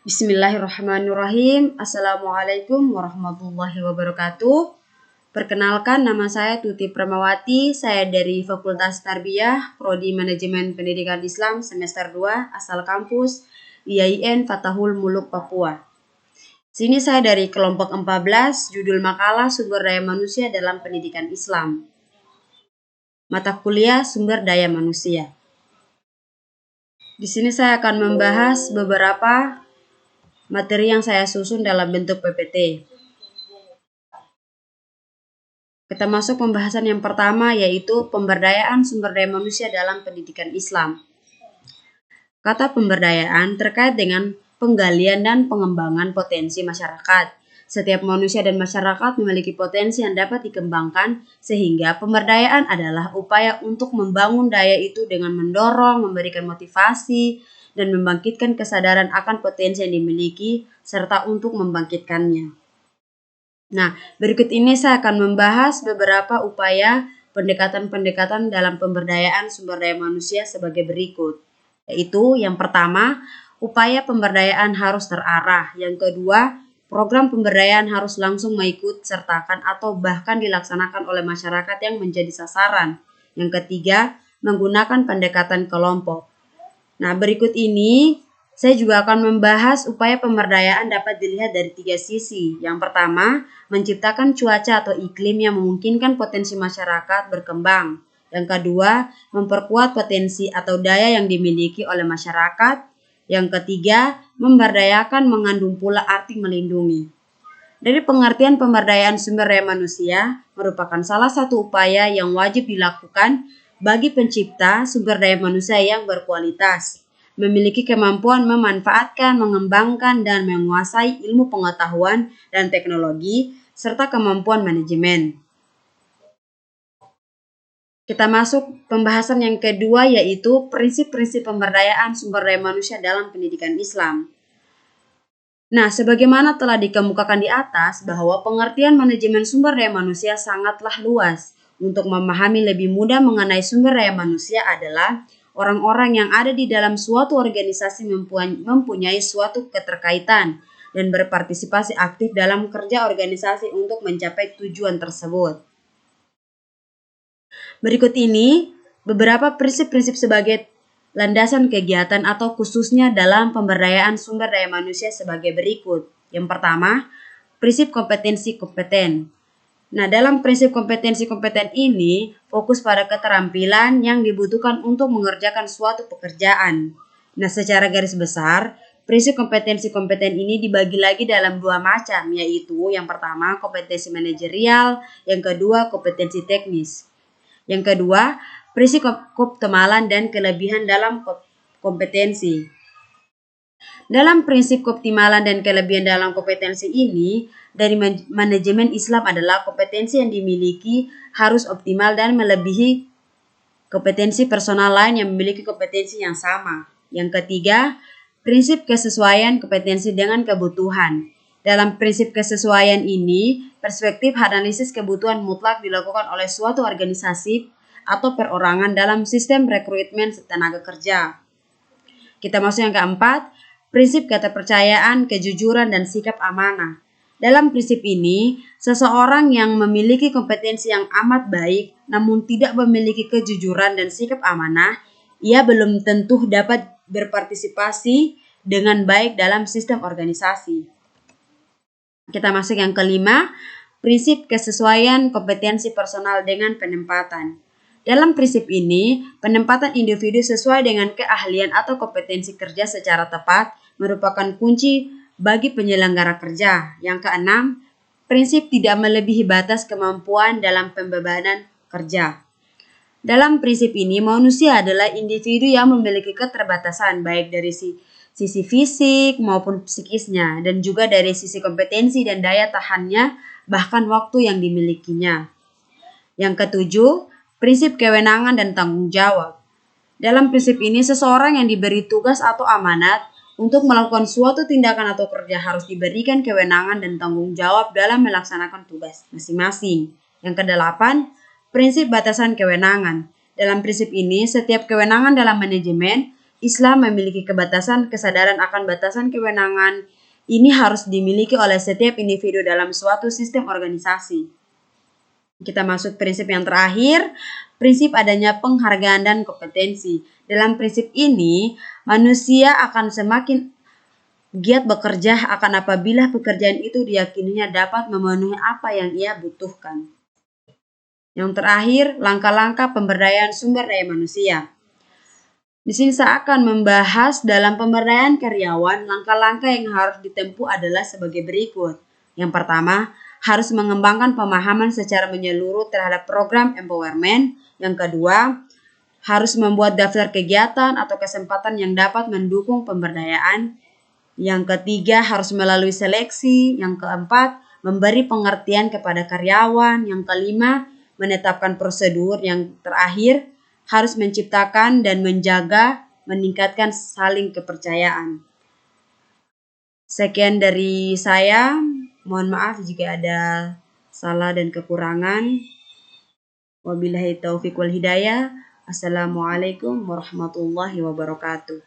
Bismillahirrahmanirrahim. Assalamualaikum warahmatullahi wabarakatuh. Perkenalkan, nama saya Tuti Pramawati. Saya dari Fakultas Tarbiyah, Prodi Manajemen Pendidikan Islam semester 2, asal kampus IAIN Fatahul Muluk Papua. Sini saya dari kelompok 14, judul makalah Sumber Daya Manusia dalam Pendidikan Islam. Mata kuliah Sumber Daya Manusia. Di sini saya akan membahas beberapa materi yang saya susun dalam bentuk PPT. Kita masuk pembahasan yang pertama, yaitu pemberdayaan sumber daya manusia dalam pendidikan Islam. Kata pemberdayaan terkait dengan penggalian dan pengembangan potensi masyarakat. Setiap manusia dan masyarakat memiliki potensi yang dapat dikembangkan, sehingga pemberdayaan adalah upaya untuk membangun daya itu dengan mendorong, memberikan motivasi, dan membangkitkan kesadaran akan potensi yang dimiliki, serta untuk membangkitkannya. Nah, berikut ini saya akan membahas beberapa upaya pendekatan-pendekatan dalam pemberdayaan sumber daya manusia sebagai berikut. Yaitu yang pertama, upaya pemberdayaan harus terarah. Yang kedua, program pemberdayaan harus langsung mengikut sertakan atau bahkan dilaksanakan oleh masyarakat yang menjadi sasaran. Yang ketiga, menggunakan pendekatan kelompok. Nah, berikut ini saya juga akan membahas upaya pemberdayaan dapat dilihat dari 3 sisi. Yang pertama, menciptakan cuaca atau iklim yang memungkinkan potensi masyarakat berkembang. Yang kedua, memperkuat potensi atau daya yang dimiliki oleh masyarakat. Yang ketiga, memberdayakan mengandung pula arti melindungi. Dari pengertian pemberdayaan sumber daya manusia merupakan salah satu upaya yang wajib dilakukan bagi pencipta sumber daya manusia yang berkualitas, memiliki kemampuan memanfaatkan, mengembangkan, dan menguasai ilmu pengetahuan dan teknologi, serta kemampuan manajemen. Kita masuk pembahasan yang kedua, yaitu prinsip-prinsip pemberdayaan sumber daya manusia dalam pendidikan Islam. Nah, sebagaimana telah dikemukakan di atas, bahwa pengertian manajemen sumber daya manusia sangatlah luas. Untuk memahami lebih mudah mengenai sumber daya manusia adalah orang-orang yang ada di dalam suatu organisasi mempunyai suatu keterkaitan dan berpartisipasi aktif dalam kerja organisasi untuk mencapai tujuan tersebut. Berikut ini beberapa prinsip-prinsip sebagai landasan kegiatan atau khususnya dalam pemberdayaan sumber daya manusia sebagai berikut. Yang pertama, prinsip kompetensi kompeten. Nah, dalam prinsip kompetensi kompeten ini fokus pada keterampilan yang dibutuhkan untuk mengerjakan suatu pekerjaan. Nah, secara garis besar, prinsip kompetensi kompeten ini dibagi lagi dalam 2 macam, yaitu yang pertama kompetensi manajerial, yang kedua kompetensi teknis. Yang kedua, prinsip keoptimalan dan kelebihan dalam kompetensi. Dalam prinsip keoptimalan dan kelebihan dalam kompetensi ini, dari manajemen Islam adalah kompetensi yang dimiliki harus optimal dan melebihi kompetensi personal lain yang memiliki kompetensi yang sama. Yang ketiga, prinsip kesesuaian kompetensi dengan kebutuhan. Dalam prinsip kesesuaian ini, perspektif analisis kebutuhan mutlak dilakukan oleh suatu organisasi atau perorangan dalam sistem rekrutmen tenaga kerja. Kita masuk yang keempat, prinsip keterpercayaan, kejujuran, dan sikap amanah. Dalam prinsip ini, seseorang yang memiliki kompetensi yang amat baik namun tidak memiliki kejujuran dan sikap amanah, ia belum tentu dapat berpartisipasi dengan baik dalam sistem organisasi. Kita masuk yang kelima, prinsip kesesuaian kompetensi personal dengan penempatan. Dalam prinsip ini, penempatan individu sesuai dengan keahlian atau kompetensi kerja secara tepat merupakan kunci bagi penyelenggara kerja. Yang keenam, prinsip tidak melebihi batas kemampuan dalam pembebanan kerja. Dalam prinsip ini, manusia adalah individu yang memiliki keterbatasan baik dari sisi fisik maupun psikisnya, dan juga dari sisi kompetensi dan daya tahannya, bahkan waktu yang dimilikinya. Yang ketujuh, prinsip kewenangan dan tanggung jawab. Dalam prinsip ini, seseorang yang diberi tugas atau amanat untuk melakukan suatu tindakan atau kerja harus diberikan kewenangan dan tanggung jawab dalam melaksanakan tugas masing-masing. Yang kedelapan, prinsip batasan kewenangan. Dalam prinsip ini, setiap kewenangan dalam manajemen Islam memiliki kebatasan, kesadaran akan batasan kewenangan ini harus dimiliki oleh setiap individu dalam suatu sistem organisasi. Kita masuk prinsip yang terakhir, prinsip adanya penghargaan dan kompetensi. Dalam prinsip ini, manusia akan semakin giat bekerja akan apabila pekerjaan itu diyakininya dapat memenuhi apa yang ia butuhkan. Yang terakhir, langkah-langkah pemberdayaan sumber daya manusia. Di sini saya akan membahas dalam pemberdayaan karyawan, langkah-langkah yang harus ditempuh adalah sebagai berikut. Yang pertama, harus mengembangkan pemahaman secara menyeluruh terhadap program empowerment. Yang kedua, harus membuat daftar kegiatan atau kesempatan yang dapat mendukung pemberdayaan. Yang ketiga, harus melalui seleksi. Yang keempat, memberi pengertian kepada karyawan. Yang kelima, menetapkan prosedur. Yang terakhir, harus menciptakan dan meningkatkan saling kepercayaan. Sekian dari saya. Mohon maaf jika ada salah dan kekurangan. Wabillahi taufiq wal hidayah. Assalamualaikum warahmatullahi wabarakatuh.